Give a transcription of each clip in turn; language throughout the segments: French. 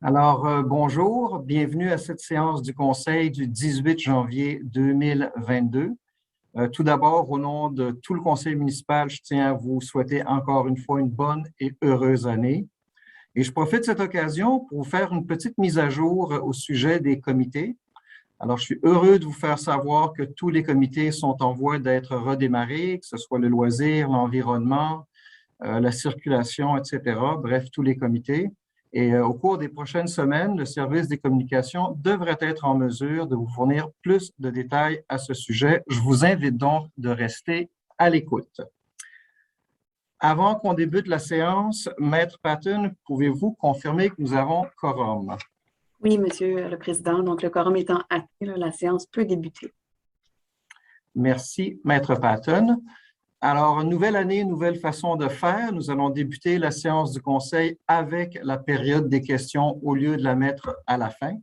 Bonjour, bienvenue à cette séance du Conseil du 18 janvier 2022. Tout d'abord, au nom de tout le Conseil municipal, je tiens à vous souhaiter encore une fois une bonne et heureuse année. Et je profite de cette occasion pour vous faire une petite mise à jour au sujet des comités. Alors, je suis heureux de vous faire savoir que tous les comités sont en voie d'être redémarrés, que ce soit le loisir, l'environnement, la circulation, etc. Bref, tous les comités. Et au cours des prochaines semaines, le service des communications devrait être en mesure de vous fournir plus de détails à ce sujet. Je vous invite donc de rester à l'écoute. Avant qu'on débute la séance, Maître Patton, pouvez-vous confirmer que nous avons quorum? Oui, Monsieur le Président. Donc, le quorum étant atteint, la séance peut débuter. Merci, Maître Patton. Alors, nouvelle année, nouvelle façon de faire. Nous allons débuter la séance du Conseil avec la période des questions au lieu de la mettre à la fin.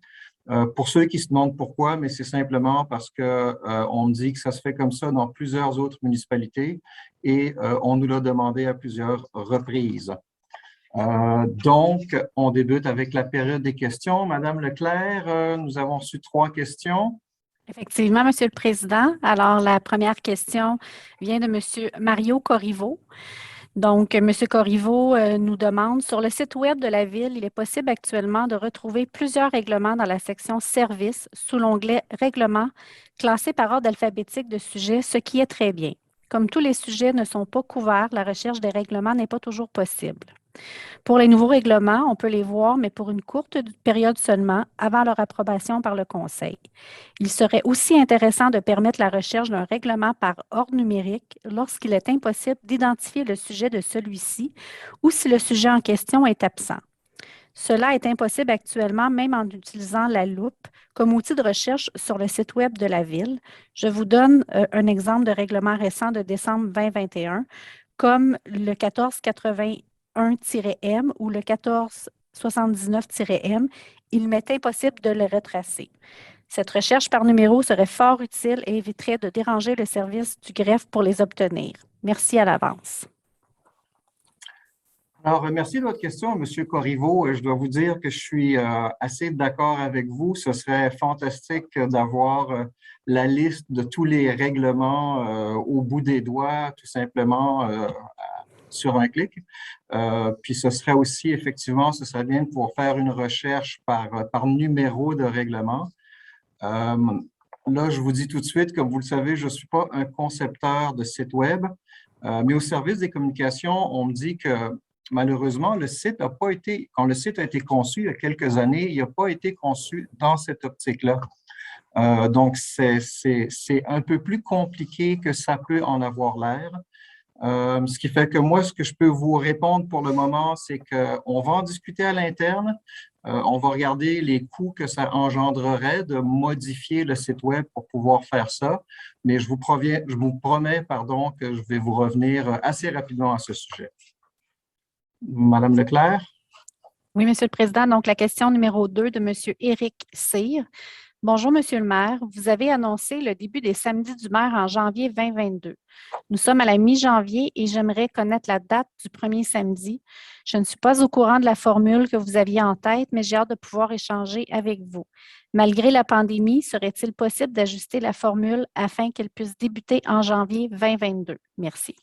Pour ceux qui se demandent pourquoi, mais c'est simplement parce qu'on me dit que ça se fait comme ça dans plusieurs autres municipalités et on nous l'a demandé à plusieurs reprises. Donc, on débute avec la période des questions. Madame Leclerc, nous avons reçu 3 questions. Effectivement, Monsieur le Président. Alors, la première question vient de Monsieur Mario Corriveau. Donc, Monsieur Corriveau nous demande, sur le site Web de la Ville, il est possible actuellement de retrouver plusieurs règlements dans la section Services sous l'onglet Règlements, classés par ordre alphabétique de sujets, ce qui est très bien. Comme tous les sujets ne sont pas couverts, la recherche des règlements n'est pas toujours possible. Pour les nouveaux règlements, on peut les voir, mais pour une courte période seulement, avant leur approbation par le Conseil. Il serait aussi intéressant de permettre la recherche d'un règlement par ordre numérique lorsqu'il est impossible d'identifier le sujet de celui-ci ou si le sujet en question est absent. Cela est impossible actuellement, même en utilisant la loupe comme outil de recherche sur le site Web de la Ville. Je vous donne un exemple de règlement récent de décembre 2021, comme le 1481-M ou le 1479-M. Il m'est impossible de le retracer. Cette recherche par numéro serait fort utile et éviterait de déranger le service du greffe pour les obtenir. Merci à l'avance. Alors, merci de votre question, M. Corriveau. Je dois vous dire que je suis assez d'accord avec vous. Ce serait fantastique d'avoir la liste de tous les règlements au bout des doigts, tout simplement sur un clic. Puis ce serait aussi, effectivement, ce serait bien de pouvoir faire une recherche par numéro de règlement. Là, je vous dis tout de suite, comme vous le savez, je ne suis pas un concepteur de site Web, mais au service des communications, on me dit que malheureusement, le site n'a pas été, quand le site a été conçu il y a quelques années, il n'a pas été conçu dans cette optique-là. Donc, c'est un peu plus compliqué que ça peut en avoir l'air. Ce qui fait que moi, ce que je peux vous répondre pour le moment, c'est qu'on va en discuter à l'interne. On va regarder les coûts que ça engendrerait de modifier le site Web pour pouvoir faire ça. Mais je vous promets, que je vais vous revenir assez rapidement à ce sujet. Madame Leclerc. Oui, Monsieur le Président. Donc, la question numéro 2 de Monsieur Éric Cyr. Bonjour, Monsieur le maire. Vous avez annoncé le début des samedis du maire en janvier 2022. Nous sommes à la mi-janvier et j'aimerais connaître la date du premier samedi. Je ne suis pas au courant de la formule que vous aviez en tête, mais j'ai hâte de pouvoir échanger avec vous. Malgré la pandémie, serait-il possible d'ajuster la formule afin qu'elle puisse débuter en janvier 2022? Merci.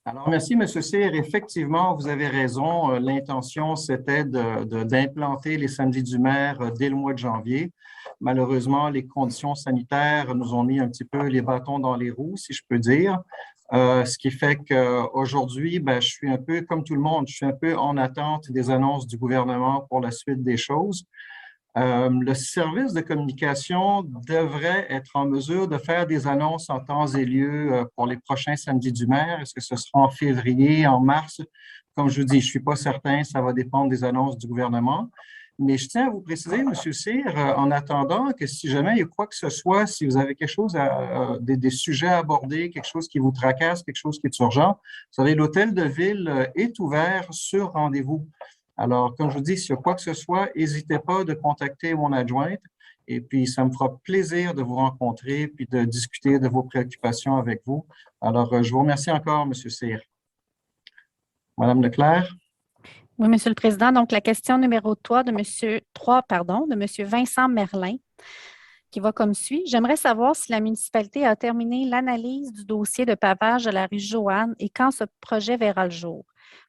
Alors, merci, M. Cyr. Effectivement, vous avez raison. L'intention, c'était d'implanter les samedis du maire dès le mois de janvier. Malheureusement, les conditions sanitaires nous ont mis un petit peu les bâtons dans les roues, si je peux dire. Ce qui fait qu'aujourd'hui, je suis un peu comme tout le monde, je suis un peu en attente des annonces du gouvernement pour la suite des choses. Le service de communication devrait être en mesure de faire des annonces en temps et lieu pour les prochains samedis du maire. Est-ce que ce sera en février, en mars? Comme je vous dis, je ne suis pas certain, ça va dépendre des annonces du gouvernement. Mais je tiens à vous préciser, M. Cyr, en attendant que si jamais il y a quoi que ce soit, si vous avez quelque chose, des sujets à aborder, quelque chose qui vous tracasse, quelque chose qui est urgent, vous savez, l'hôtel de ville est ouvert sur rendez-vous. Alors, comme je vous dis, s'il y a quoi que ce soit, n'hésitez pas de contacter mon adjointe et puis ça me fera plaisir de vous rencontrer puis de discuter de vos préoccupations avec vous. Alors, je vous remercie encore, M. Cyr. Madame Leclerc. Oui, Monsieur le Président. Donc, la question numéro 3 de Monsieur Vincent Merlin, qui va comme suit. J'aimerais savoir si la municipalité a terminé l'analyse du dossier de pavage de la rue Joanne et quand ce projet verra le jour.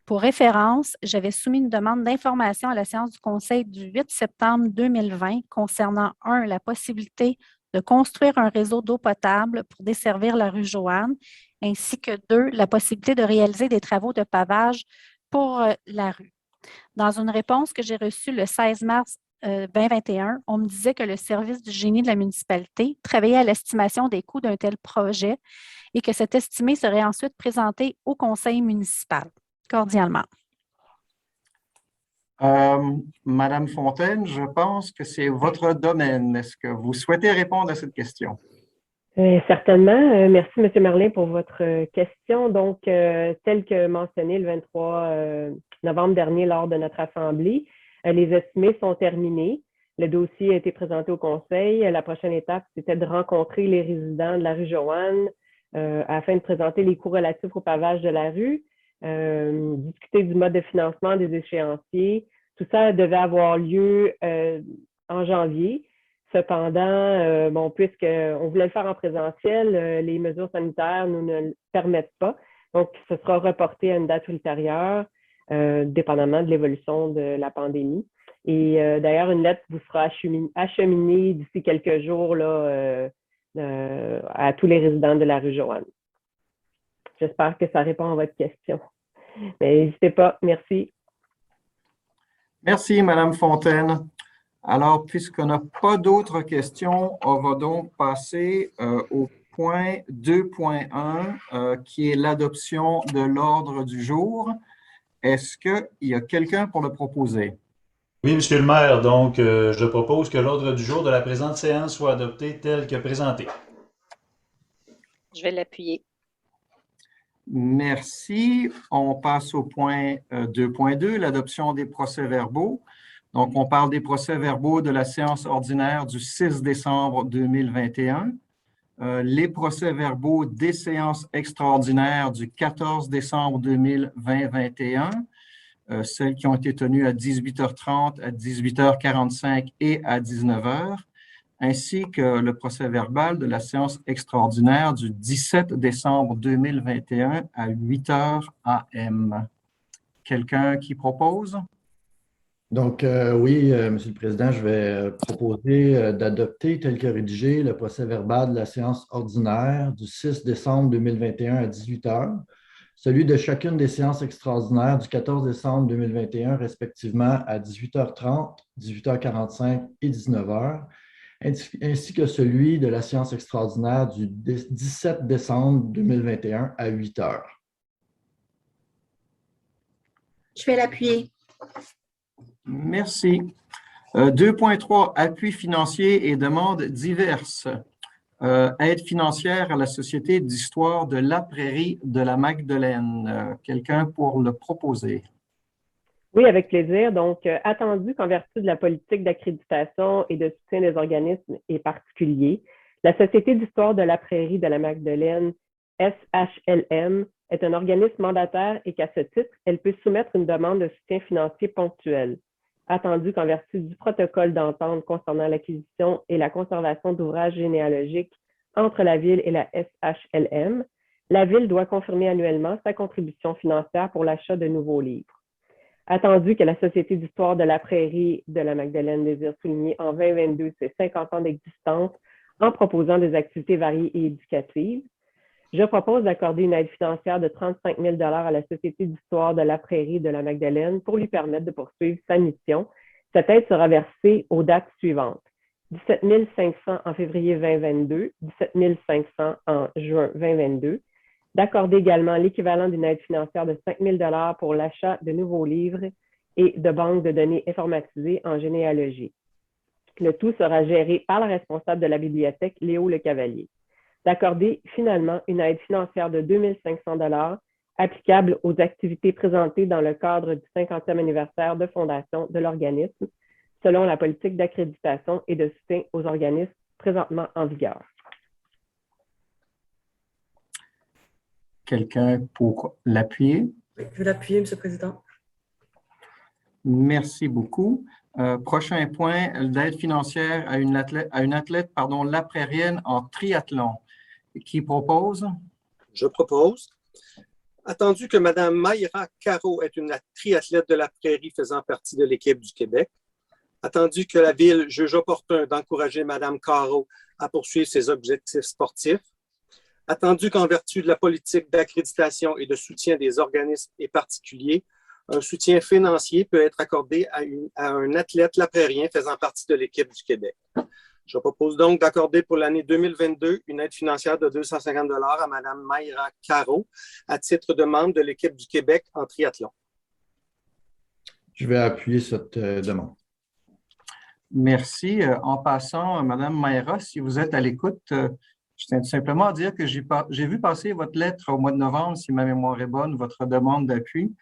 Pour référence, j'avais soumis une demande d'information à la séance du Conseil du 8 septembre 2020 concernant, 1, la possibilité de construire un réseau d'eau potable pour desservir la rue Joanne, ainsi que 2, la possibilité de réaliser des travaux de pavage pour la rue. Dans une réponse que j'ai reçue le 16 mars 2021, on me disait que le service du génie de la municipalité travaillait à l'estimation des coûts d'un tel projet et que cet estimé serait ensuite présenté au conseil municipal. Cordialement. Madame Fontaine, je pense que c'est votre domaine. Est-ce que vous souhaitez répondre à cette question? Certainement. Merci, M. Merlin, pour votre question. Donc, tel que mentionné le 23 novembre dernier lors de notre assemblée, les estimés sont terminés. Le dossier a été présenté au conseil. La prochaine étape, c'était de rencontrer les résidents de la rue Joanne afin de présenter les coûts relatifs au pavage de la rue, discuter du mode de financement des échéanciers. Tout ça devait avoir lieu en janvier. Cependant, puisqu'on voulait le faire en présentiel, les mesures sanitaires nous ne le permettent pas. Donc, ce sera reporté à une date ultérieure, dépendamment de l'évolution de la pandémie. Et d'ailleurs, une lettre vous sera acheminée d'ici quelques jours là, à tous les résidents de la rue Joanne. J'espère que ça répond à votre question. Mais n'hésitez pas. Merci. Merci, Madame Fontaine. Alors, puisqu'on n'a pas d'autres questions, on va donc passer au point 2.1, qui est l'adoption de l'ordre du jour. Est-ce qu'il y a quelqu'un pour le proposer? Oui, Monsieur le maire, donc je propose que l'ordre du jour de la présente séance soit adopté tel que présenté. Je vais l'appuyer. Merci. On passe au point 2.2, l'adoption des procès-verbaux. Donc, on parle des procès-verbaux de la séance ordinaire du 6 décembre 2021, les procès-verbaux des séances extraordinaires du 14 décembre 2020-21, celles qui ont été tenues à 18h30, à 18h45 et à 19h, ainsi que le procès-verbal de la séance extraordinaire du 17 décembre 2021 à 8h AM. Quelqu'un qui propose? Donc, oui, Monsieur le Président, je vais proposer d'adopter tel que rédigé le procès-verbal de la séance ordinaire du 6 décembre 2021 à 18h, celui de chacune des séances extraordinaires du 14 décembre 2021, respectivement à 18h30, 18h45 et 19h, ainsi que celui de la séance extraordinaire du 17 décembre 2021 à 8h. Je vais l'appuyer. Merci. 2.3, appui financier et demandes diverses. Aide financière à la Société d'histoire de la Prairie de la Magdeleine. Quelqu'un pour le proposer? Oui, avec plaisir. Donc, attendu qu'en vertu de la politique d'accréditation et de soutien des organismes et particuliers, la Société d'histoire de la Prairie de la Magdeleine, SHLM, est un organisme mandataire et qu'à ce titre, elle peut soumettre une demande de soutien financier ponctuel. Attendu qu'en vertu du protocole d'entente concernant l'acquisition et la conservation d'ouvrages généalogiques entre la Ville et la SHLM, la Ville doit confirmer annuellement sa contribution financière pour l'achat de nouveaux livres. Attendu que la Société d'histoire de la Prairie de la Magdeleine désire souligner en 2022 ses 50 ans d'existence en proposant des activités variées et éducatives, je propose d'accorder une aide financière de 35 000 $ à la Société d'histoire de la Prairie de la Magdeleine pour lui permettre de poursuivre sa mission. Cette aide sera versée aux dates suivantes: 17 500 en février 2022, 17 500 en juin 2022, d'accorder également l'équivalent d'une aide financière de 5 000 $ pour l'achat de nouveaux livres et de banques de données informatisées en généalogie. Le tout sera géré par la responsable de la bibliothèque, Léo Lecavalier. D'accorder finalement une aide financière de 2 500 $ applicable aux activités présentées dans le cadre du 50e anniversaire de fondation de l'organisme, selon la politique d'accréditation et de soutien aux organismes présentement en vigueur. Quelqu'un pour l'appuyer? Oui, je vais l'appuyer, M. le Président. Merci beaucoup. Prochain point, l'aide financière à une athlète, laprérienne en triathlon. Qui propose? Je propose. Attendu que Mme Mayra Caro est une triathlète de la Prairie faisant partie de l'équipe du Québec, attendu que la Ville juge opportun d'encourager Mme Caro à poursuivre ses objectifs sportifs, attendu qu'en vertu de la politique d'accréditation et de soutien des organismes et particuliers, un soutien financier peut être accordé à un athlète laprairien faisant partie de l'équipe du Québec. Je propose donc d'accorder pour l'année 2022 une aide financière de 250 $ à Mme Mayra Caro à titre de membre de l'équipe du Québec en triathlon. Je vais appuyer cette demande. Merci. En passant, Mme Mayra, si vous êtes à l'écoute, je tiens tout simplement à dire que j'ai vu passer votre lettre au mois de novembre, si ma mémoire est bonne, votre demande d'appui.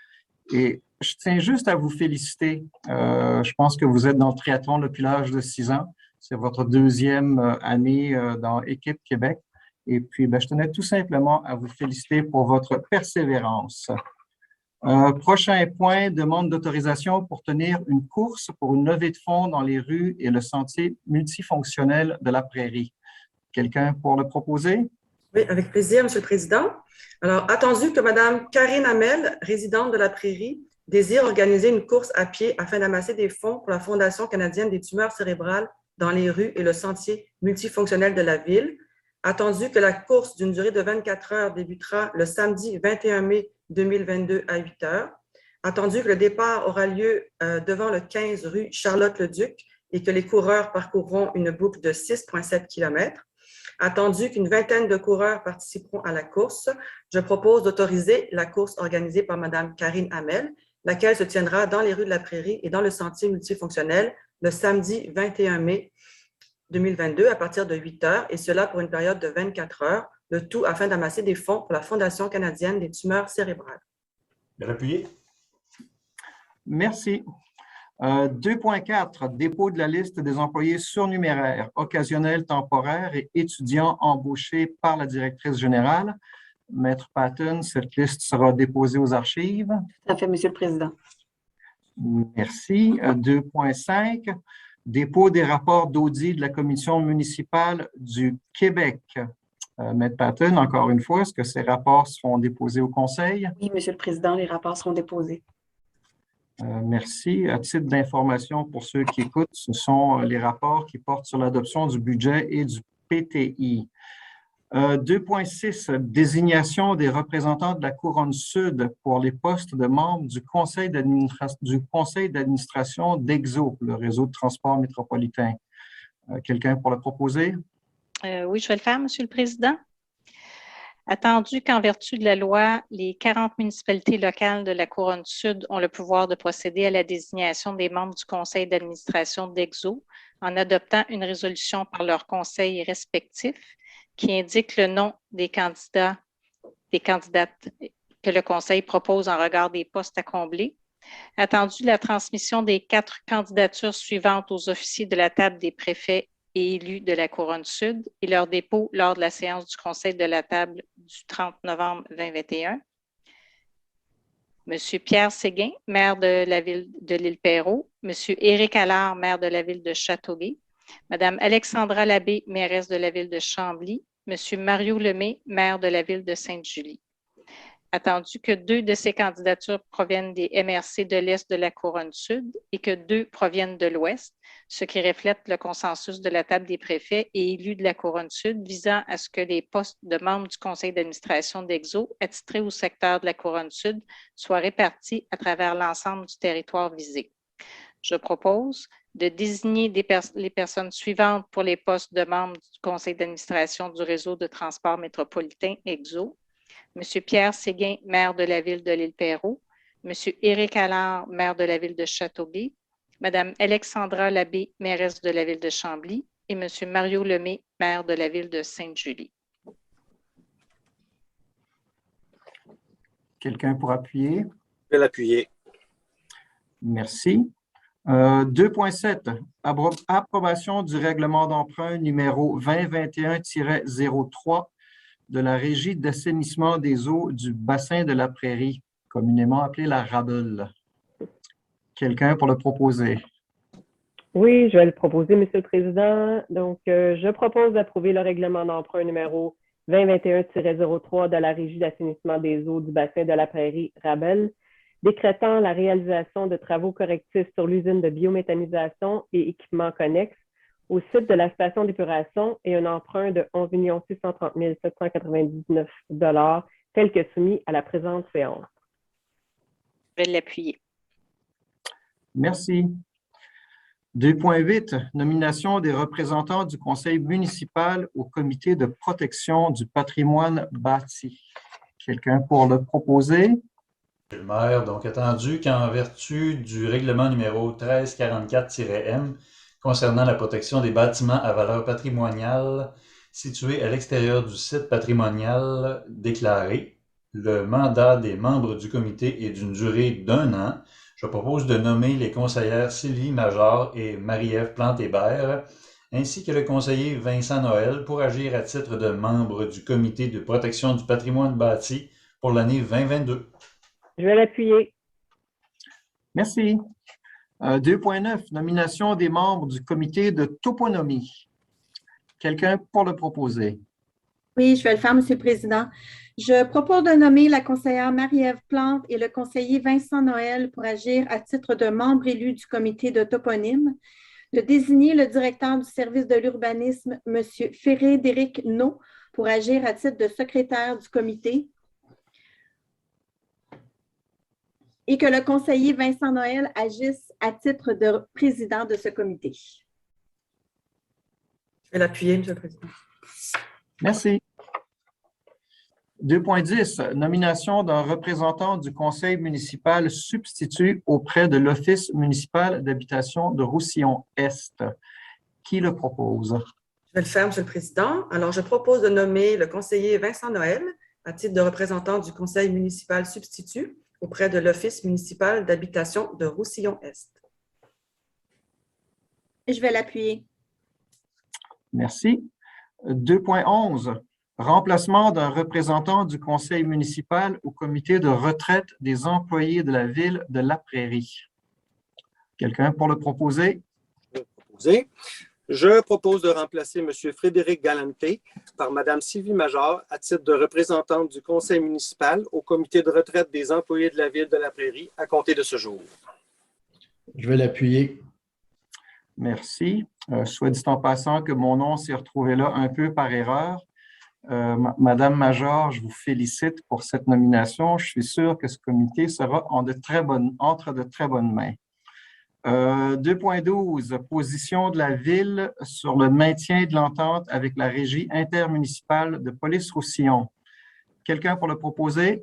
Et je tiens juste à vous féliciter. Je pense que vous êtes dans le triathlon depuis l'âge de 6 ans. C'est votre deuxième année dans Équipe Québec. Et puis, je tenais tout simplement à vous féliciter pour votre persévérance. Prochain point, demande d'autorisation pour tenir une course pour une levée de fonds dans les rues et le sentier multifonctionnel de la Prairie. Quelqu'un pour le proposer? Oui, avec plaisir, M. le Président. Alors, attendu que Mme Karine Hamel, résidente de la Prairie, désire organiser une course à pied afin d'amasser des fonds pour la Fondation canadienne des tumeurs cérébrales dans les rues et le sentier multifonctionnel de la Ville, attendu que la course d'une durée de 24 heures débutera le samedi 21 mai 2022 à 8 heures, attendu que le départ aura lieu devant le 15 rue Charlotte-le-Duc et que les coureurs parcourront une boucle de 6,7 km, attendu qu'une vingtaine de coureurs participeront à la course, je propose d'autoriser la course organisée par Mme Karine Hamel, laquelle se tiendra dans les rues de la Prairie et dans le sentier multifonctionnel le samedi 21 mai 2022 à partir de 8 heures, et cela pour une période de 24 heures, le tout afin d'amasser des fonds pour la Fondation canadienne des tumeurs cérébrales. Bien appuyé. Merci. 2.4, dépôt de la liste des employés surnuméraires, occasionnels, temporaires et étudiants embauchés par la directrice générale. Maître Patton, cette liste sera déposée aux archives. Tout à fait, Monsieur le Président. Merci. 2.5, dépôt des rapports d'audit de la Commission municipale du Québec. Maître Patton, encore une fois, est-ce que ces rapports seront déposés au Conseil? Oui, Monsieur le Président, les rapports seront déposés. Merci. À titre d'information pour ceux qui écoutent, ce sont les rapports qui portent sur l'adoption du budget et du PTI. 2.6, désignation des représentants de la Couronne Sud pour les postes de membres du conseil d'administration d'EXO, le réseau de transport métropolitain. Quelqu'un pour le proposer? Oui, je vais le faire, Monsieur le Président. Attendu qu'en vertu de la loi, les 40 municipalités locales de la Couronne Sud ont le pouvoir de procéder à la désignation des membres du conseil d'administration d'EXO en adoptant une résolution par leurs conseils respectifs qui indique le nom des candidates que le conseil propose en regard des postes à combler. Attendu la transmission des 4 candidatures suivantes aux officiers de la table des préfets et élus de la Couronne Sud et leur dépôt lors de la séance du conseil de la table du 30 novembre 2021. Monsieur Pierre Séguin, maire de la ville de l'Île-Perrot, Monsieur Éric Allard, maire de la ville de Châteauguay, Madame Alexandra Labbé, mairesse de la ville de Chambly, Monsieur Mario Lemay, maire de la ville de Sainte-Julie. Attendu que 2 de ces candidatures proviennent des MRC de l'Est de la Couronne Sud et que 2 proviennent de l'Ouest, ce qui reflète le consensus de la table des préfets et élus de la Couronne Sud visant à ce que les postes de membres du conseil d'administration d'EXO attitrés au secteur de la Couronne Sud soient répartis à travers l'ensemble du territoire visé. Je propose de désigner les personnes suivantes pour les postes de membres du conseil d'administration du réseau de transport métropolitain EXO. Monsieur Pierre Séguin, maire de la ville de l'Île-Perrot, Monsieur Éric Allard, maire de la ville de Châteauguay, Madame Alexandra Labbé, mairesse de la ville de Chambly, et Monsieur Mario Lemay, maire de la ville de Sainte-Julie. Quelqu'un pour appuyer? Je vais l'appuyer. Merci. 2.7, approbation du règlement d'emprunt numéro 2021-03 de la Régie d'assainissement des eaux du bassin de la Prairie, communément appelée la RABEL. Quelqu'un pour le proposer? Oui, je vais le proposer, Monsieur le Président. Donc, je propose d'approuver le règlement d'emprunt numéro 2021-03 de la Régie d'assainissement des eaux du bassin de la Prairie, Rabel, décrétant la réalisation de travaux correctifs sur l'usine de biométhanisation et équipements connexes au site de la station d'épuration et un emprunt de 11 630 799 $ tel que soumis à la présente séance. Je vais l'appuyer. Merci. 2.8, nomination des représentants du conseil municipal au comité de protection du patrimoine bâti. Quelqu'un pour le proposer? Monsieur le maire, donc attendu qu'en vertu du règlement numéro 1344-M concernant la protection des bâtiments à valeur patrimoniale situés à l'extérieur du site patrimonial déclaré, le mandat des membres du comité est d'une durée d'1 an. Je propose de nommer les conseillères Sylvie Major et Marie-Ève Plante-Hébert, ainsi que le conseiller Vincent Noël pour agir à titre de membre du comité de protection du patrimoine bâti pour l'année 2022. Je vais l'appuyer. Merci. 2.9, nomination des membres du comité de toponymie. Quelqu'un pour le proposer? Oui, je vais le faire, Monsieur le Président. Je propose de nommer la conseillère Marie-Ève Plante et le conseiller Vincent Noël pour agir à titre de membres élus du comité de toponyme, de désigner le directeur du service de l'urbanisme, M. Frédéric No, pour agir à titre de secrétaire du comité, et que le conseiller Vincent Noël agisse à titre de président de ce comité. Je vais l'appuyer, Monsieur le Président. Merci. 2.10, nomination d'un représentant du conseil municipal substitut auprès de l'Office municipal d'habitation de Roussillon-Est. Qui le propose? Je vais le faire, Monsieur le Président. Alors, je propose de nommer le conseiller Vincent Noël à titre de représentant du conseil municipal substitut auprès de l'Office municipal d'habitation de Roussillon-Est. Je vais l'appuyer. Merci. 2.11, remplacement d'un représentant du conseil municipal au comité de retraite des employés de la ville de La Prairie. Quelqu'un pour le proposer? Je propose de remplacer M. Frédéric Galante par Mme Sylvie Major à titre de représentante du conseil municipal au comité de retraite des employés de la ville de La Prairie à compter de ce jour. Je vais l'appuyer. Merci. Soit dit en passant que mon nom s'est retrouvé là un peu par erreur. Madame Major, je vous félicite pour cette nomination. Je suis sûr que ce comité sera entre de très bonnes mains. 2.12, position de la Ville sur le maintien de l'entente avec la Régie intermunicipale de Police-Roussillon. Quelqu'un pour le proposer?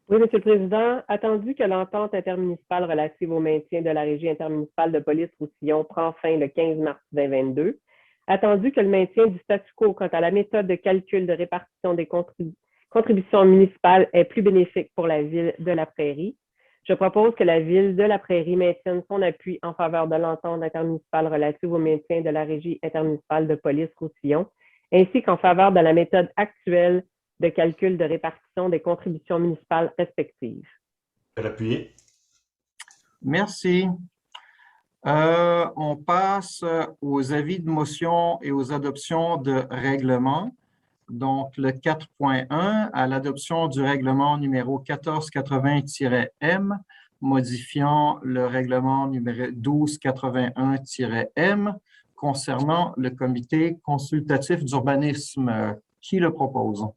Oui, Monsieur le Président. Attendu que l'entente intermunicipale relative au maintien de la Régie intermunicipale de Police-Roussillon prend fin le 15 mars 2022, attendu que le maintien du statu quo quant à la méthode de calcul de répartition des contributions municipales est plus bénéfique pour la Ville de La Prairie, je propose que la Ville de La Prairie maintienne son appui en faveur de l'entente intermunicipale relative au maintien de la Régie intermunicipale de Police-Roussillon, ainsi qu'en faveur de la méthode actuelle de calcul de répartition des contributions municipales respectives. Je vais l'appuyer. Merci. On passe aux avis de motion et aux adoptions de règlement. Donc, le 4.1, à l'adoption du règlement numéro 1480-M, modifiant le règlement numéro 1281-M concernant le comité consultatif d'urbanisme. Qui le propose?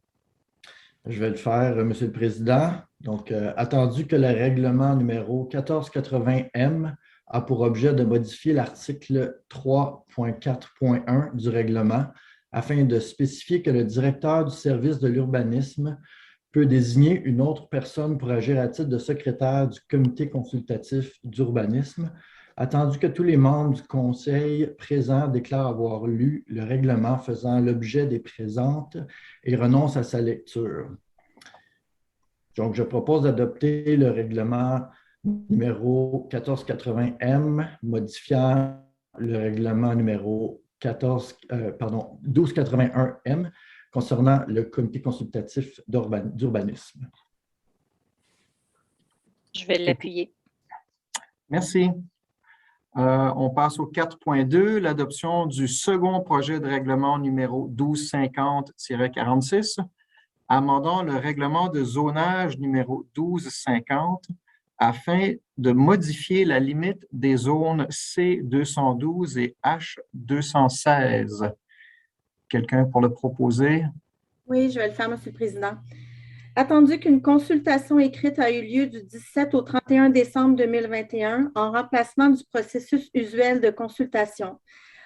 Je vais le faire, Monsieur le Président. Donc, attendu que le règlement numéro 1480M a pour objet de modifier l'article 3.4.1 du règlement afin de spécifier que le directeur du service de l'urbanisme peut désigner une autre personne pour agir à titre de secrétaire du comité consultatif d'urbanisme, attendu que tous les membres du conseil présents déclarent avoir lu le règlement faisant l'objet des présentes et renoncent à sa lecture. Donc, je propose d'adopter le règlement numéro 1480M, modifiant le règlement numéro 1281M concernant le comité consultatif d'urbanisme. Je vais l'appuyer. Merci. On passe au 4.2, l'adoption du second projet de règlement numéro 1250-46, amendant le règlement de zonage numéro 1250 afin de modifier la limite des zones C212 et H216. Quelqu'un pour le proposer? Oui, je vais le faire, Monsieur le Président. Attendu qu'une consultation écrite a eu lieu du 17 au 31 décembre 2021 en remplacement du processus usuel de consultation.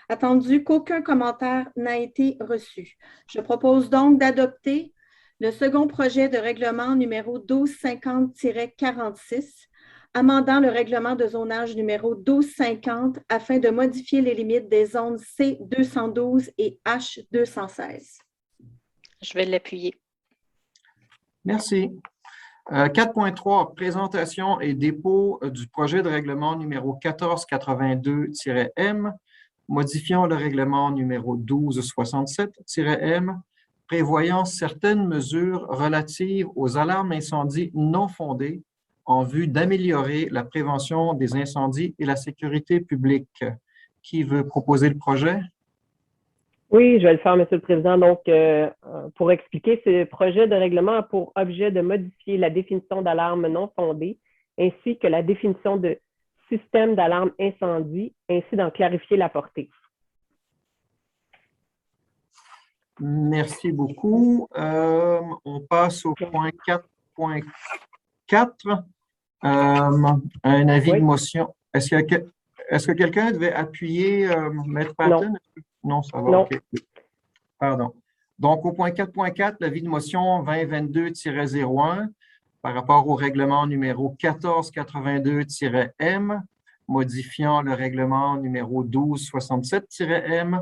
Attendu qu'aucun commentaire n'a été reçu. Je propose donc d'adopter le second projet de règlement numéro 1250-46, amendant le règlement de zonage numéro 1250 afin de modifier les limites des zones C212 et H216. Je vais l'appuyer. Merci. 4.3, présentation et dépôt du projet de règlement numéro 1482-M, modifiant le règlement numéro 1267-M, prévoyant certaines mesures relatives aux alarmes incendies non fondées en vue d'améliorer la prévention des incendies et la sécurité publique. Qui veut proposer le projet? Oui, je vais le faire, Monsieur le Président. Donc, pour expliquer, ce projet de règlement a pour objet de modifier la définition d'alarme non fondée ainsi que la définition de système d'alarme incendie, ainsi d'en clarifier la portée. Merci beaucoup. On passe au point 4.4. Un avis de motion. Est-ce que quelqu'un devait appuyer Maître Patton? Non, ça va. Non. OK. Pardon. Donc, au point 4.4, l'avis de motion 2022-01 par rapport au règlement numéro 1482-M, modifiant le règlement numéro 1267-M,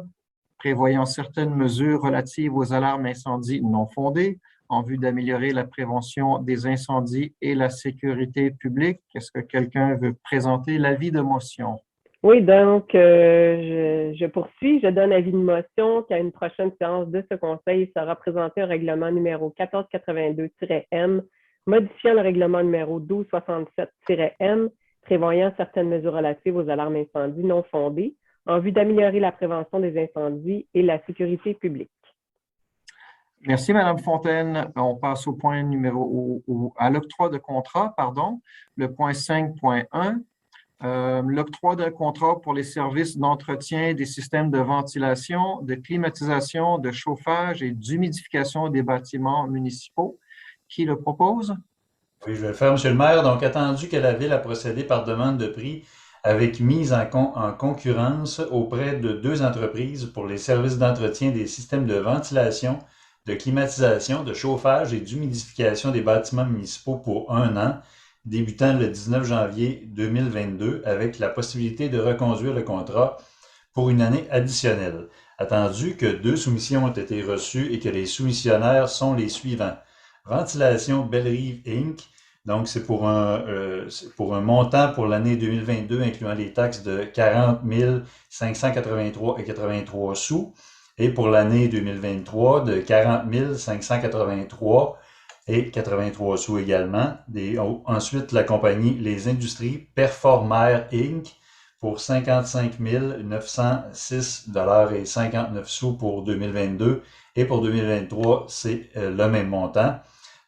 prévoyant certaines mesures relatives aux alarmes incendies non fondées en vue d'améliorer la prévention des incendies et la sécurité publique. Est-ce que quelqu'un veut présenter l'avis de motion? Oui, donc, je poursuis. Je donne avis de motion qu'à une prochaine séance de ce Conseil sera présenté un règlement numéro 1482-M, modifiant le règlement numéro 1267-M, prévoyant certaines mesures relatives aux alarmes incendies non fondées en vue d'améliorer la prévention des incendies et la sécurité publique. Merci, Mme Fontaine. On passe au point numéro, à l'octroi de contrat, pardon, le point 5.1. L'octroi d'un contrat pour les services d'entretien des systèmes de ventilation, de climatisation, de chauffage et d'humidification des bâtiments municipaux. Qui le propose? Oui, je vais le faire, M. le maire. Donc, attendu que la Ville a procédé par demande de prix avec mise en concurrence auprès de 2 entreprises pour les services d'entretien des systèmes de ventilation, de climatisation, de chauffage et d'humidification des bâtiments municipaux pour 1 an, débutant le 19 janvier 2022, avec la possibilité de reconduire le contrat pour une année additionnelle. Attendu que 2 soumissions ont été reçues et que les soumissionnaires sont les suivants. Ventilation Bellerive Inc., donc c'est pour un montant pour l'année 2022 incluant les taxes de 40 583,83 sous et pour l'année 2023 de 40 583,83 sous également. Ensuite, la compagnie Les Industries Performer Inc. pour 55 906,59 sous pour 2022 et pour 2023, c'est le même montant.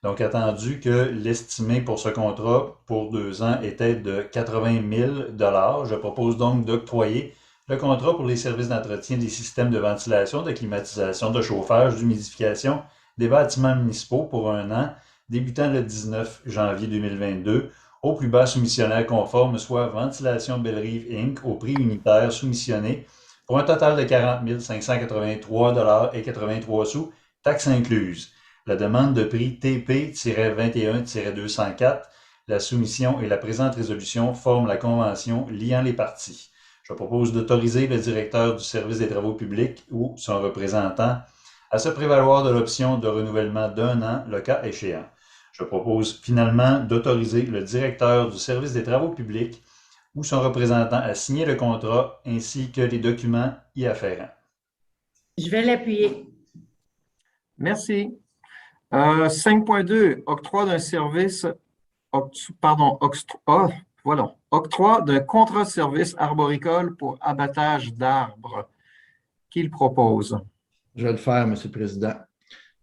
Donc, attendu que l'estimé pour ce contrat pour 2 ans était de 80 000 $, je propose donc d'octroyer le contrat pour les services d'entretien des systèmes de ventilation, de climatisation, de chauffage, d'humidification des bâtiments municipaux pour 1 an, débutant le 19 janvier 2022, au plus bas soumissionnaire conforme, soit Ventilation Bellerive Inc., au prix unitaire soumissionné, pour un total de 40 583,83 sous, taxes incluses. La demande de prix TP-21-204, la soumission et la présente résolution forment la convention liant les parties. Je propose d'autoriser le directeur du service des travaux publics ou son représentant à se prévaloir de l'option de renouvellement d'1 an, le cas échéant. Je propose finalement d'autoriser le directeur du service des travaux publics ou son représentant à signer le contrat ainsi que les documents y afférents. Je vais l'appuyer. Merci. 5.2, octroi d'un service, Octroi d'un contrat de service arboricole pour abattage d'arbres. Qui le propose? Je vais le faire, M. le Président.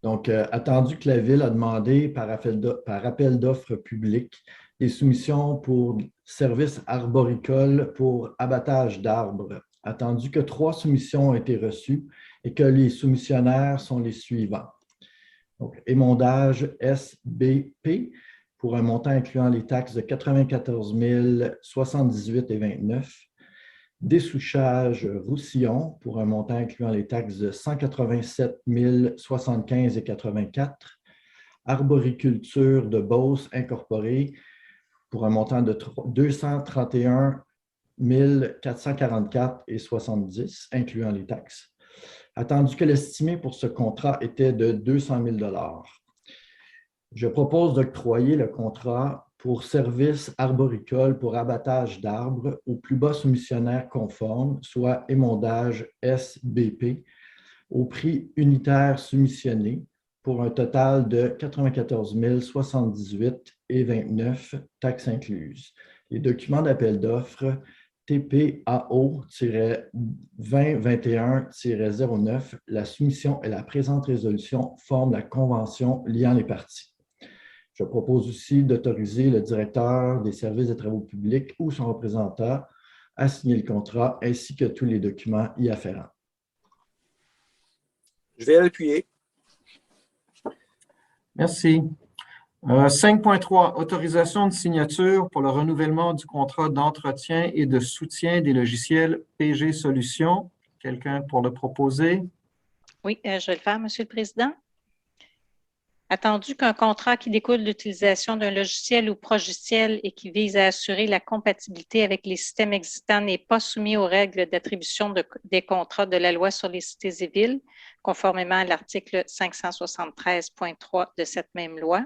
Donc, attendu que la Ville a demandé par appel d'offres public des soumissions pour services arboricoles pour abattage d'arbres, attendu que 3 soumissions ont été reçues et que les soumissionnaires sont les suivants. Donc, émondage SBP pour un montant incluant les taxes de 94 078,29 $. Dessouchage Roussillon pour un montant incluant les taxes de 187 075,84 $. Arboriculture de Beauce incorporée pour un montant de 231 444,70 $, incluant les taxes. Attendu que l'estimé pour ce contrat était de 200 000 $. Je propose d'octroyer le contrat pour services arboricoles pour abattage d'arbres au plus bas soumissionnaire conforme, soit émondage SBP, au prix unitaire soumissionné pour un total de 94 078,29 $, taxes incluses. Les documents d'appel d'offres TPAO-2021-09, la soumission et la présente résolution forment la convention liant les parties. Je propose aussi d'autoriser le directeur des services des travaux publics ou son représentant à signer le contrat ainsi que tous les documents y afférents. Je vais appuyer. Merci. 5.3, autorisation de signature pour le renouvellement du contrat d'entretien et de soutien des logiciels PG Solutions. Quelqu'un pour le proposer? Oui, je vais le faire, M. le Président. Attendu qu'un contrat qui découle de l'utilisation d'un logiciel ou progiciel et qui vise à assurer la compatibilité avec les systèmes existants n'est pas soumis aux règles d'attribution des contrats de la loi sur les cités et villes, conformément à l'article 573.3 de cette même loi.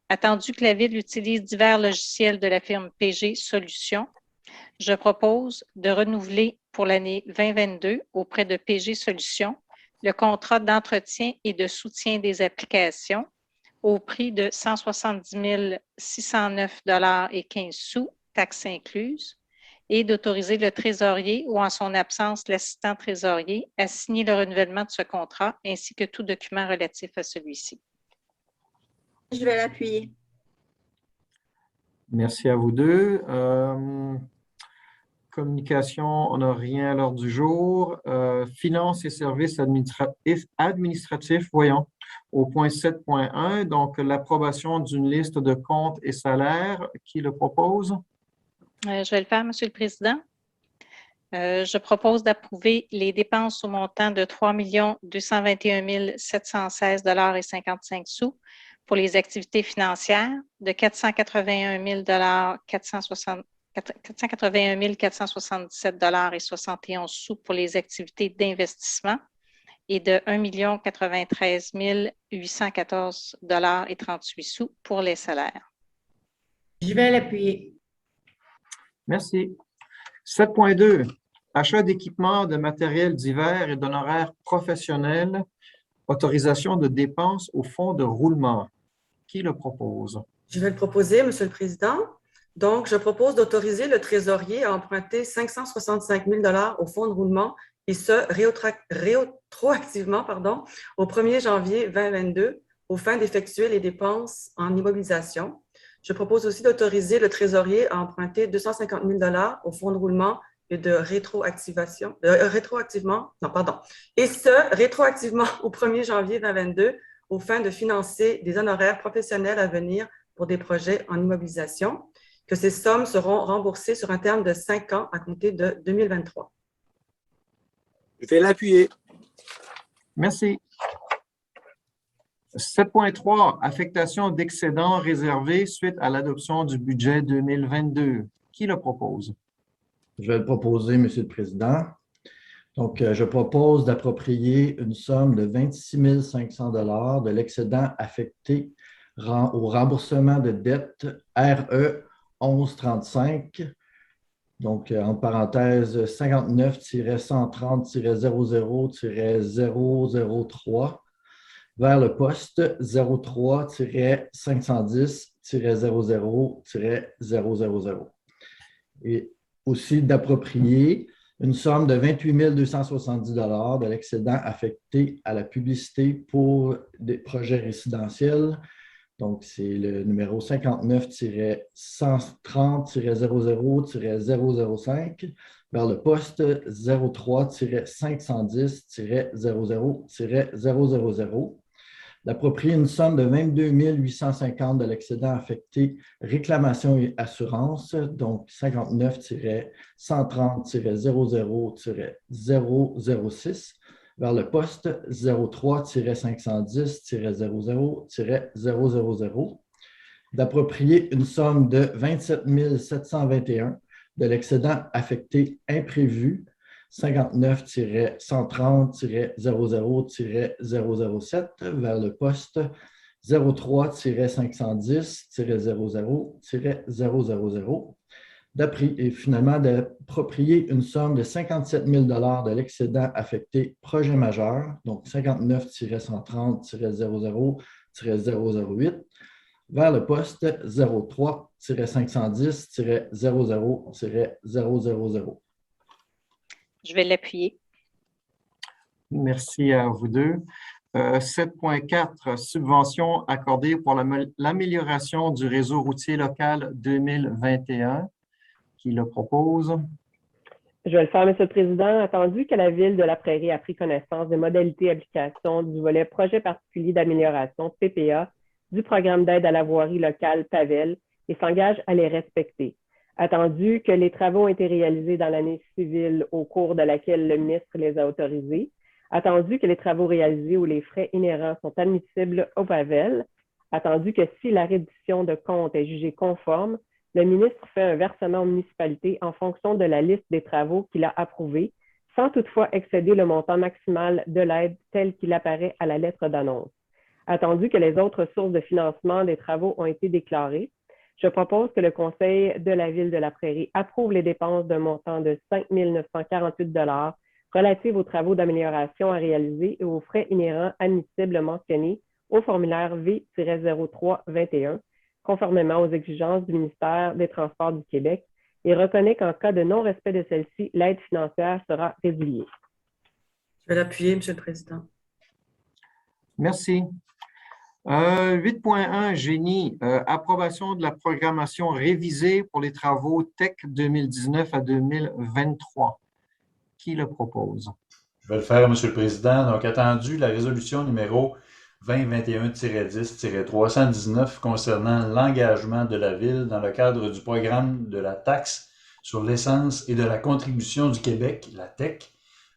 Attendu que la Ville utilise divers logiciels de la firme PG Solutions, je propose de renouveler pour l'année 2022 auprès de PG Solutions le contrat d'entretien et de soutien des applications au prix de 170 609,15 $, taxes incluses, et d'autoriser le trésorier ou en son absence l'assistant trésorier à signer le renouvellement de ce contrat ainsi que tout document relatif à celui-ci. Je vais l'appuyer. Merci à vous deux. Communication, on n'a rien à l'ordre du jour. Finances et services administratifs, voyons, au point 7.1, donc l'approbation d'une liste de comptes et salaires. Qui le propose? Je vais le faire, M. le Président. Je propose d'approuver les dépenses au montant de 3 221 716,55 $ pour les activités financières, de 481 477,71 $ pour les activités d'investissement et de 1 093 814,38 $ pour les salaires. Je vais l'appuyer. Merci. 7.2, achat d'équipements, de matériel divers et d'honoraires professionnels, autorisation de dépenses au fonds de roulement. Qui le propose? Je vais le proposer, M. le Président. Donc, je propose d'autoriser le trésorier à emprunter 565 000 $ au fonds de roulement et ce, rétroactivement au 1er janvier 2022 aux fins d'effectuer les dépenses en immobilisation. Je propose aussi d'autoriser le trésorier à emprunter 250 000 $ au fonds de roulement et de rétroactivement, et ce, rétroactivement au 1er janvier 2022 aux fins de financer des honoraires professionnels à venir pour des projets en immobilisation, que ces sommes seront remboursées sur un terme de 5 ans à compter de 2023. Je vais l'appuyer. Merci. 7.3, affectation d'excédents réservés suite à l'adoption du budget 2022. Qui le propose? Je vais le proposer, M. le Président. Donc, je propose d'approprier une somme de 26 500 $ de l'excédent affecté au remboursement de dette RE 1135, donc en parenthèse 59-130-00-003, vers le poste 03-510-00-000. Et aussi d'approprier une somme de 28 270 de l'excédent affecté à la publicité pour des projets résidentiels. Donc, c'est le numéro 59-130-00-005 vers le poste 03-510-00-000. D'approprier une somme de 22 850 de l'excédent affecté réclamation et assurance, donc 59-130-00-006 vers le poste 03-510-00-000. D'approprier une somme de 27 721 de l'excédent affecté imprévu 59-130-00-007 vers le poste 03-510-00-000. Et finalement, d'approprier une somme de 57 000 de l'excédent affecté projet majeur, donc 59-130-00-008, vers le poste 03-510-00-000. Je vais l'appuyer. Merci à vous deux. 7.4, subvention accordée pour l'amélioration du réseau routier local 2021. Qui le propose? Je vais le faire, M. le Président. Attendu que la Ville de la Prairie a pris connaissance des modalités d'application du volet projet particulier d'amélioration PPA du programme d'aide à la voirie locale PAVEL et s'engage à les respecter. Attendu que les travaux ont été réalisés dans l'année civile au cours de laquelle le ministre les a autorisés. Attendu que les travaux réalisés ou les frais inhérents sont admissibles au PAVEL. Attendu que si la reddition de compte est jugée conforme, le ministre fait un versement aux municipalités en fonction de la liste des travaux qu'il a approuvés, sans toutefois excéder le montant maximal de l'aide tel qu'il apparaît à la lettre d'annonce. Attendu que les autres sources de financement des travaux ont été déclarées, je propose que le Conseil de la Ville de la Prairie approuve les dépenses d'un montant de 5 948 relatives aux travaux d'amélioration à réaliser et aux frais inhérents admissibles mentionnés au formulaire V-0321, conformément aux exigences du ministère des Transports du Québec, et reconnaît qu'en cas de non-respect de celle-ci, l'aide financière sera résiliée. Je vais l'appuyer, M. le Président. Merci. 8.1, Génie, approbation de la programmation révisée pour les travaux TEC 2019 à 2023. Qui le propose? Je vais le faire, M. le Président. Donc, attendu la résolution numéro 2021-10-319 concernant l'engagement de la Ville dans le cadre du programme de la taxe sur l'essence et de la contribution du Québec, la TEC,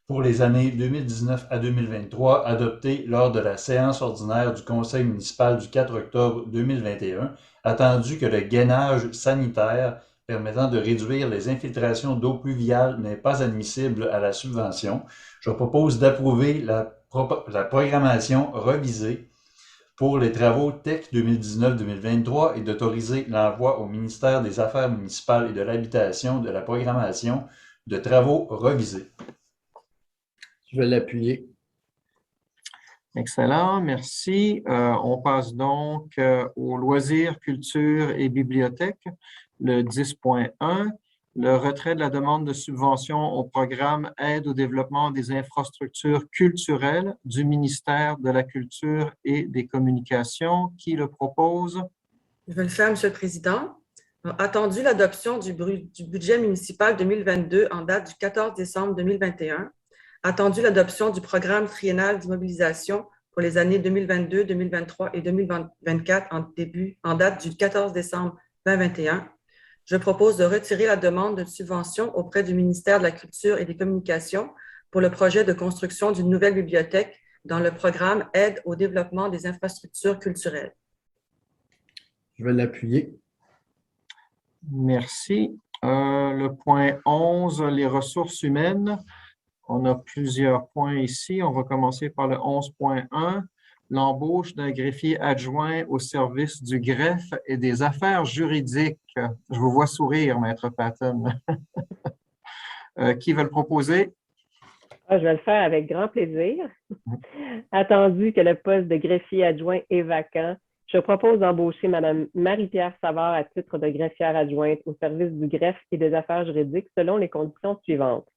pour les années 2019 à 2023, adopté lors de la séance ordinaire du Conseil municipal du 4 octobre 2021, attendu que le gainage sanitaire permettant de réduire les infiltrations d'eau pluviale n'est pas admissible à la subvention, je propose d'approuver la programmation revisée pour les travaux TEC 2019-2023 et d'autoriser l'envoi au ministère des Affaires municipales et de l'Habitation de la programmation de travaux revisés. Je vais l'appuyer. Excellent, merci. On passe donc aux loisirs, culture et bibliothèque, le 10.1. Le retrait de la demande de subvention au programme Aide au développement des infrastructures culturelles du ministère de la Culture et des Communications. Qui le propose? Je vais le faire, M. le Président. Attendu l'adoption du budget municipal 2022 en date du 14 décembre 2021, attendu l'adoption du programme triennal d'immobilisation pour les années 2022, 2023 et 2024 en date du 14 décembre 2021, je propose de retirer la demande de subvention auprès du ministère de la Culture et des Communications pour le projet de construction d'une nouvelle bibliothèque dans le programme Aide au développement des infrastructures culturelles. Je vais l'appuyer. Merci. Le point 11, les ressources humaines. On a plusieurs points ici. On va commencer par le 11.1. L'embauche d'un greffier adjoint au service du greffe et des affaires juridiques. Je vous vois sourire, Maître Patton. Qui veut le proposer? Je vais le faire avec grand plaisir. Attendu que le poste de greffier adjoint est vacant, Je propose d'embaucher Mme Marie-Pierre Savard à titre de greffière adjointe au service du greffe et des affaires juridiques selon les conditions suivantes.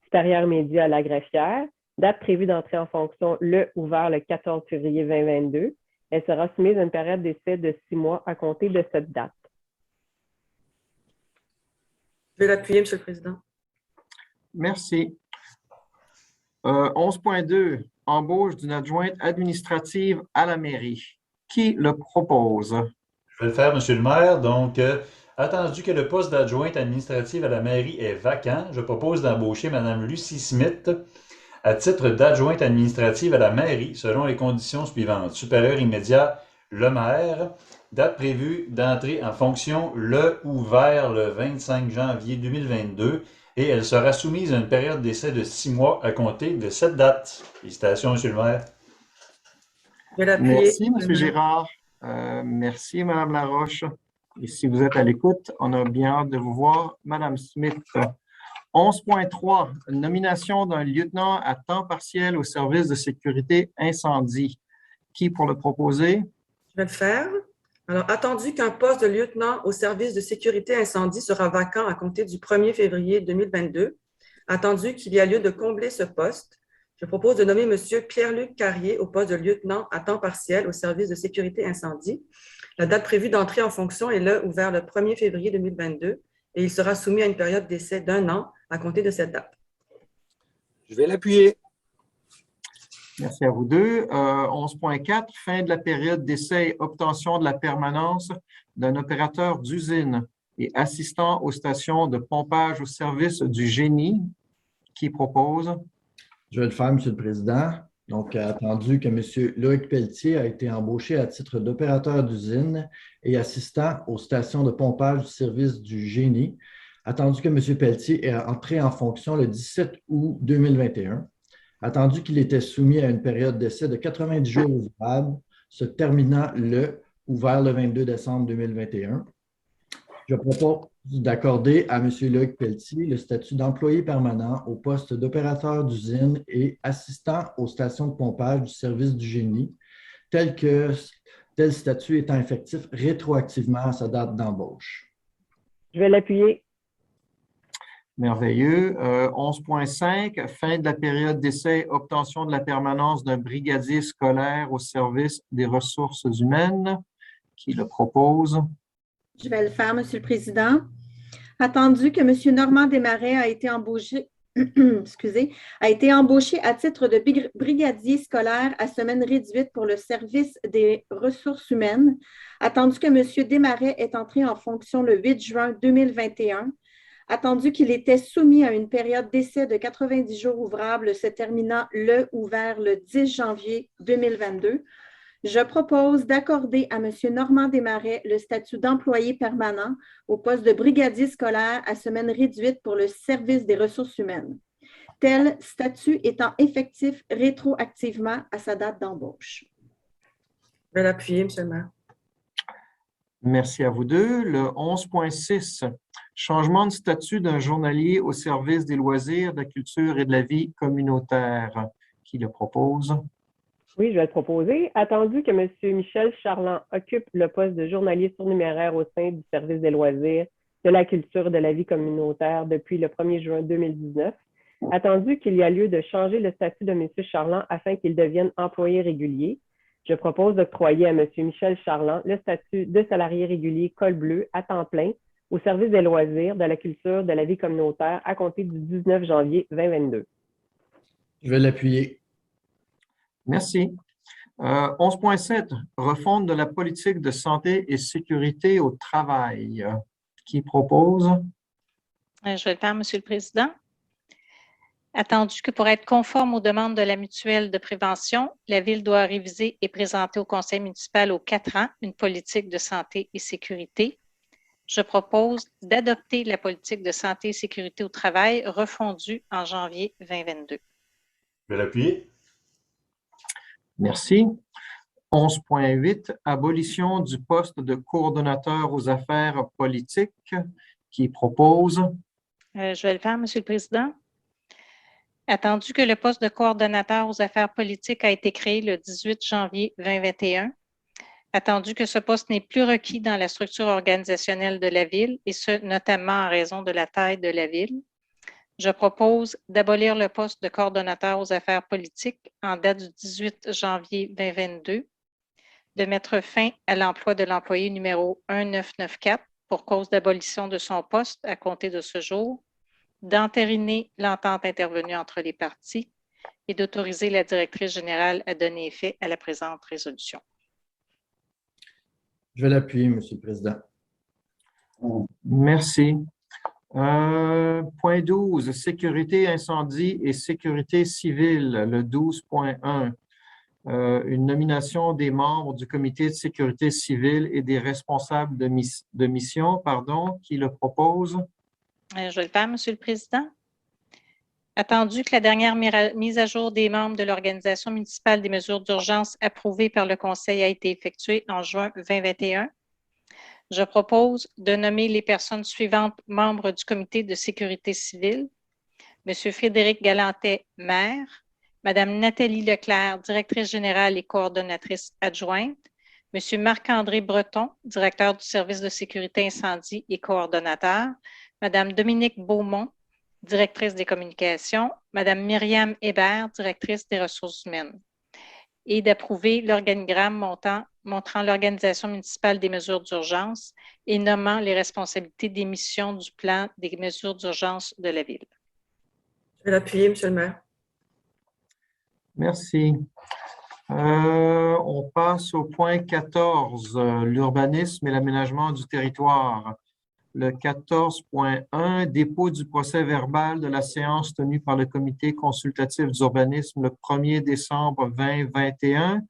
Supérieur média à la greffière, date prévue d'entrée en fonction le ou vers le 14 février 2022. Elle sera soumise à une période d'essai de 6 mois à compter de cette date. Je vais l'appuyer, M. le Président. Merci. 11.2, embauche d'une adjointe administrative à la mairie. Qui le propose? Je vais le faire, Monsieur le maire. Donc, attendu que le poste d'adjointe administrative à la mairie est vacant, je propose d'embaucher Mme Lucie Smith à titre d'adjointe administrative à la mairie selon les conditions suivantes. Supérieur immédiat, le maire. Date prévue d'entrée en fonction le ou vers le 25 janvier 2022 et elle sera soumise à une période d'essai de 6 mois à compter de cette date. Félicitations, Monsieur le maire. Je vais l'appuyer. Merci, M. Girard. Merci, Mme Laroche. Et si vous êtes à l'écoute, on a bien hâte de vous voir. Mme Smith. 11.3, nomination d'un lieutenant à temps partiel au service de sécurité incendie. Qui pour le proposer? Je vais le faire. Alors, attendu qu'un poste de lieutenant au service de sécurité incendie sera vacant à compter du 1er février 2022, attendu qu'il y a lieu de combler ce poste, je propose de nommer M. Pierre-Luc Carrier au poste de lieutenant à temps partiel au service de sécurité incendie. La date prévue d'entrée en fonction est le ou vers le 1er février 2022 et il sera soumis à une période d'essai d'1 an à compter de cette date. Je vais l'appuyer. Merci à vous deux. 11.4, fin de la période d'essai et obtention de la permanence d'un opérateur d'usine et assistant aux stations de pompage au service du génie. Qui propose? Je vais le faire, M. le Président. Donc, attendu que M. Loïc Pelletier a été embauché à titre d'opérateur d'usine et assistant aux stations de pompage du service du génie, attendu que M. Pelletier est entré en fonction le 17 août 2021, attendu qu'il était soumis à une période d'essai de 90 jours ouvrables, se terminant le ou vers le 22 décembre 2021. Je propose d'accorder à M. Loïc Pelletier le statut d'employé permanent au poste d'opérateur d'usine et assistant aux stations de pompage du service du génie, tel statut étant effectif rétroactivement à sa date d'embauche. Je vais l'appuyer. Merveilleux. 11.5, fin de la période d'essai, obtention de la permanence d'un brigadier scolaire au service des ressources humaines. Qui le propose? Je vais le faire, M. le Président. Attendu que M. Normand Desmarais a été embauché, a été embauché à titre de brigadier scolaire à semaine réduite pour le service des ressources humaines, attendu que M. Desmarais est entré en fonction le 8 juin 2021, attendu qu'il était soumis à une période d'essai de 90 jours ouvrables se terminant le ou vers le 10 janvier 2022, je propose d'accorder à M. Normand Desmarais le statut d'employé permanent au poste de brigadier scolaire à semaine réduite pour le service des ressources humaines, tel statut étant effectif rétroactivement à sa date d'embauche. Je vais l'appuyer, M. le maire. Merci à vous deux. Le 11.6, changement de statut d'un journalier au service des loisirs, de la culture et de la vie communautaire. Qui le propose? Oui, je vais le proposer. Attendu que M. Michel Charland occupe le poste de journalier surnuméraire au sein du service des loisirs, de la culture et de la vie communautaire depuis le 1er juin 2019, attendu qu'il y a lieu de changer le statut de M. Charland afin qu'il devienne employé régulier, je propose d'octroyer à M. Michel Charland le statut de salarié régulier col bleu à temps plein au service des loisirs, de la culture, de la vie communautaire à compter du 19 janvier 2022. Je vais l'appuyer. Merci. 11.7, refonte de la politique de santé et sécurité au travail. Qui propose? Je vais le faire, M. le Président. Attendu que pour être conforme aux demandes de la mutuelle de prévention, la Ville doit réviser et présenter au Conseil municipal aux 4 ans une politique de santé et sécurité. Je propose d'adopter la politique de santé et sécurité au travail refondue en janvier 2022. Je vais l'appuyer. Merci. 11.8, abolition du poste de coordonnateur aux affaires politiques. Qui propose? Je vais le faire, M. le Président. Attendu que le poste de coordonnateur aux affaires politiques a été créé le 18 janvier 2021, Attendu que ce poste n'est plus requis dans la structure organisationnelle de la Ville, et ce, notamment en raison de la taille de la Ville, je propose d'abolir le poste de coordonnateur aux affaires politiques en date du 18 janvier 2022, de mettre fin à l'emploi de l'employé numéro 1994 pour cause d'abolition de son poste à compter de ce jour, d'entériner l'entente intervenue entre les parties et d'autoriser la directrice générale à donner effet à la présente résolution. Je vais l'appuyer, Monsieur le Président. Merci. Point 12, sécurité incendie et sécurité civile, le 12.1. Une nomination des membres du comité de sécurité civile et des responsables de mission, qui le propose. Je vais le faire, Monsieur le Président. Attendu que la dernière mise à jour des membres de l'Organisation municipale des mesures d'urgence approuvée par le Conseil a été effectuée en juin 2021, je propose de nommer les personnes suivantes membres du comité de sécurité civile. M. Frédéric Galantet, maire. Mme Nathalie Leclerc, directrice générale et coordonnatrice adjointe. M. Marc-André Breton, directeur du service de sécurité incendie et coordonnateur. Mme Dominique Beaumont, directrice des communications. Mme Myriam Hébert, directrice des ressources humaines. Et d'approuver l'organigramme montrant l'organisation municipale des mesures d'urgence et nommant les responsabilités d'émission du plan des mesures d'urgence de la Ville. Je vais l'appuyer, Monsieur le maire. Merci. On passe au point 14, l'urbanisme et l'aménagement du territoire. Le 14.1, dépôt du procès-verbal de la séance tenue par le comité consultatif d'urbanisme le 1er décembre 2021.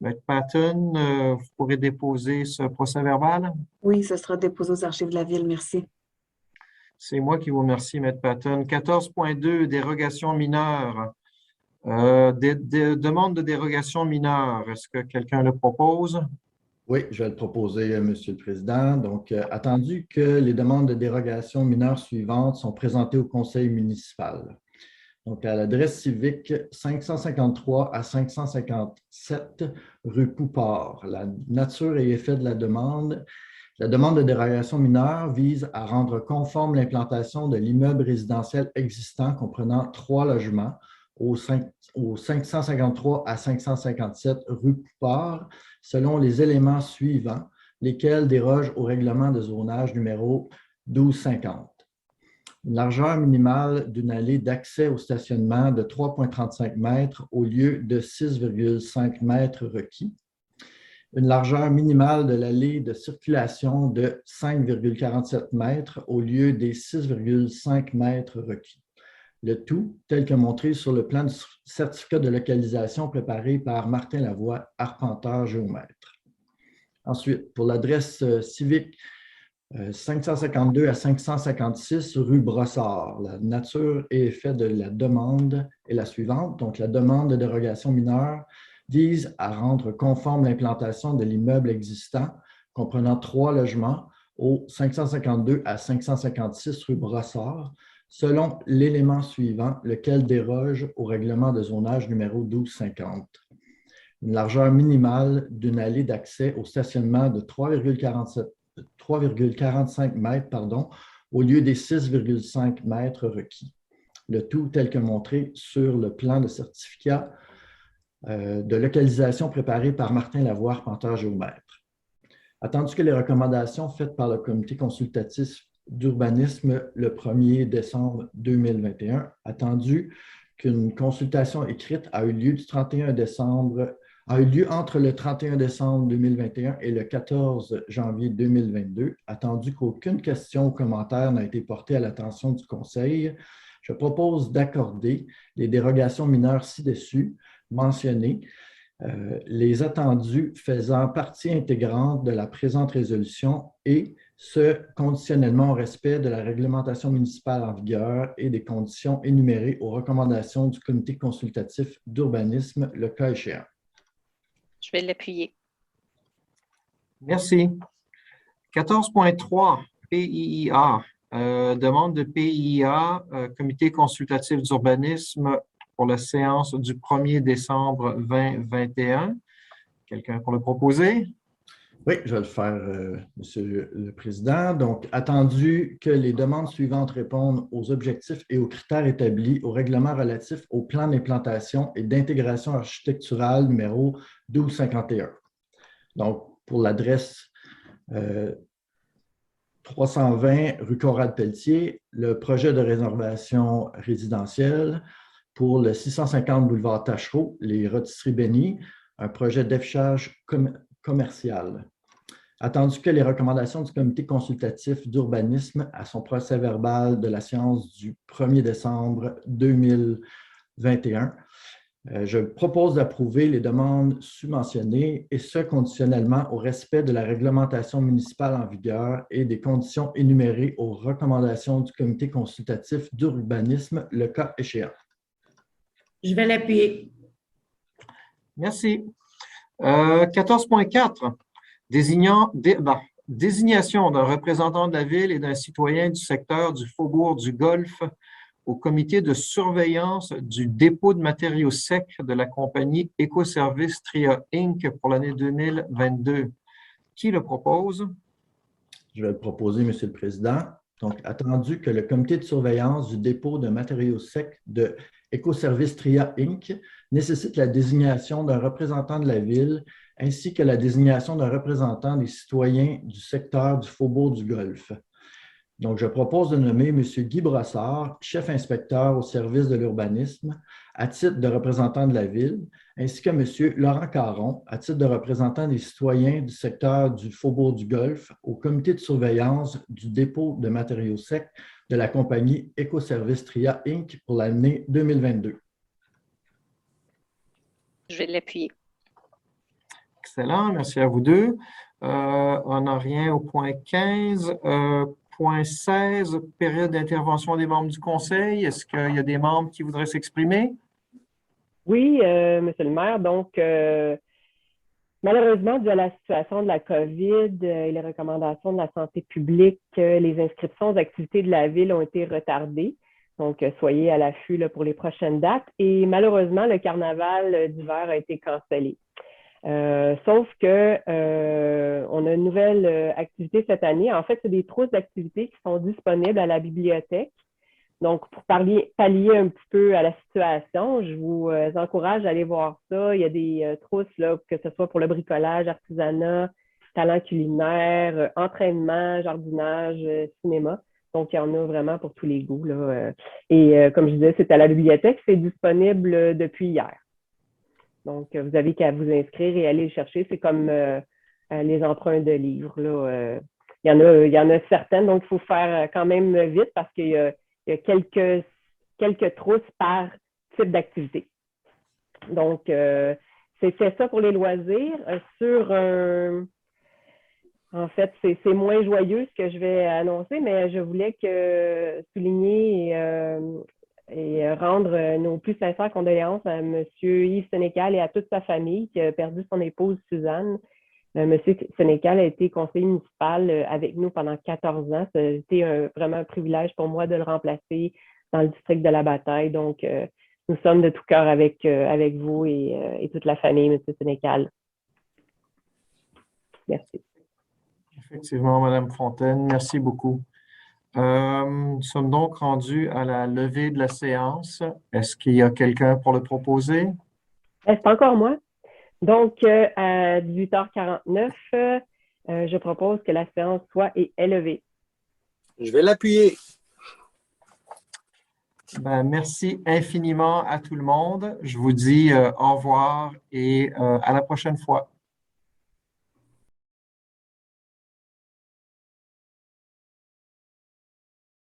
M. Patton, vous pourrez déposer ce procès-verbal? Oui, ce sera déposé aux archives de la Ville. Merci. C'est moi qui vous remercie, M. Patton. 14.2, dérogation mineure. Demande de dérogation mineure. Est-ce que quelqu'un le propose? Oui, je vais le proposer, Monsieur le Président. Donc, attendu que les demandes de dérogation mineure suivantes sont présentées au Conseil municipal. Donc, à l'adresse civique 553 à 557 rue Poupard. La nature et effet de la demande. La demande de dérogation mineure vise à rendre conforme l'implantation de l'immeuble résidentiel existant comprenant 3 logements au 553 à 557 rue Poupard, selon les éléments suivants, lesquels dérogent au règlement de zonage numéro 1250. Une largeur minimale d'une allée d'accès au stationnement de 3,35 mètres au lieu de 6,5 mètres requis. Une largeur minimale de l'allée de circulation de 5,47 mètres au lieu des 6,5 mètres requis. Le tout tel que montré sur le plan du certificat de localisation préparé par Martin Lavoie, arpenteur géomètre. Ensuite, pour l'adresse civique 552 à 556 rue Brossard, la nature et effet de la demande est la suivante. Donc, la demande de dérogation mineure vise à rendre conforme l'implantation de l'immeuble existant comprenant 3 logements au 552 à 556 rue Brossard, selon l'élément suivant, lequel déroge au règlement de zonage numéro 1250. Une largeur minimale d'une allée d'accès au stationnement de 3,45 mètres au lieu des 6,5 mètres requis. Le tout tel que montré sur le plan de certificat de localisation préparé par Martin Lavoie, arpenteur géomètre. Attendu que les recommandations faites par le comité consultatif d'urbanisme le 1er décembre 2021, attendu qu'une consultation écrite a eu lieu entre le 31 décembre 2021 et le 14 janvier 2022, attendu qu'aucune question ou commentaire n'a été portée à l'attention du Conseil, je propose d'accorder les dérogations mineures ci-dessus mentionnées, les attendus faisant partie intégrante de la présente résolution et ce conditionnellement au respect de la réglementation municipale en vigueur et des conditions énumérées aux recommandations du comité consultatif d'urbanisme, le cas échéant. Je vais l'appuyer. Merci. 14.3, PIIA. Demande de PIIA, comité consultatif d'urbanisme pour la séance du 1er décembre 2021. Quelqu'un pour le proposer? Oui, je vais le faire, Monsieur le Président. Donc, attendu que les demandes suivantes répondent aux objectifs et aux critères établis au règlement relatif au plan d'implantation et d'intégration architecturale numéro 1251. Donc, pour l'adresse 320 rue Conrad-Pelletier, le projet de réservation résidentielle pour le 650 boulevard Tachereau, les Rôtisseries-Béni, un projet d'affichage commercial. Attendu que les recommandations du comité consultatif d'urbanisme à son procès-verbal de la séance du 1er décembre 2021, je propose d'approuver les demandes submentionnées et ce conditionnellement au respect de la réglementation municipale en vigueur et des conditions énumérées aux recommandations du comité consultatif d'urbanisme, le cas échéant. Je vais l'appuyer. Merci. 14.4. Désignation d'un représentant de la ville et d'un citoyen du secteur du Faubourg du Golfe au comité de surveillance du dépôt de matériaux secs de la compagnie Écoservice Tria Inc. pour l'année 2022. Qui le propose? Je vais le proposer, Monsieur le Président. Donc, attendu que le comité de surveillance du dépôt de matériaux secs de Écoservice Tria Inc. nécessite la désignation d'un représentant de la ville ainsi que la désignation d'un représentant des citoyens du secteur du Faubourg du Golfe. Donc, je propose de nommer M. Guy Brossard, chef inspecteur au service de l'urbanisme, à titre de représentant de la ville, ainsi que M. Laurent Caron, à titre de représentant des citoyens du secteur du Faubourg du Golfe, au comité de surveillance du dépôt de matériaux secs de la compagnie Écoservice Tria Inc. pour l'année 2022. Je vais l'appuyer. Excellent, merci à vous deux. On n'a rien au point 15. Point 16, période d'intervention des membres du Conseil. Est-ce qu'il y a des membres qui voudraient s'exprimer? Oui, Monsieur le maire. Donc, malheureusement, dû à la situation de la COVID et les recommandations de la santé publique, les inscriptions aux activités de la ville ont été retardées. Donc, soyez à l'affût pour les prochaines dates. Et malheureusement, le carnaval d'hiver a été cancellé. Sauf que on a une nouvelle activité cette année. En fait, c'est des trousses d'activités qui sont disponibles à la bibliothèque. Donc, pour pallier un petit peu à la situation, je vous encourage à aller voir ça. Il y a des trousses, là, que ce soit pour le bricolage, artisanat, talent culinaire, entraînement, jardinage, cinéma. Donc, il y en a vraiment pour tous les goûts, là. Et comme je disais, c'est à la bibliothèque. C'est disponible depuis hier. Donc, vous avez qu'à vous inscrire et aller le chercher. C'est comme les emprunts de livres, là. Il y en a certaines, donc il faut faire quand même vite parce qu'il y a quelques trousses par type d'activité. Donc, c'était ça pour les loisirs. En fait, c'est moins joyeux ce que je vais annoncer, mais je voulais souligner et rendre nos plus sincères condoléances à M. Yves Sénécal et à toute sa famille qui a perdu son épouse Suzanne. M. Sénécal a été conseiller municipal avec nous pendant 14 ans. Ça a été vraiment un privilège pour moi de le remplacer dans le district de la Bataille. Donc, nous sommes de tout cœur avec vous et toute la famille, M. Sénécal. Merci. Effectivement, Mme Fontaine, merci beaucoup. Nous sommes donc rendus à la levée de la séance. Est-ce qu'il y a quelqu'un pour le proposer? C'est encore moi. Donc, à 18h49, je propose que la séance soit élevée. Je vais l'appuyer. Merci infiniment à tout le monde. Je vous dis au revoir et à la prochaine fois.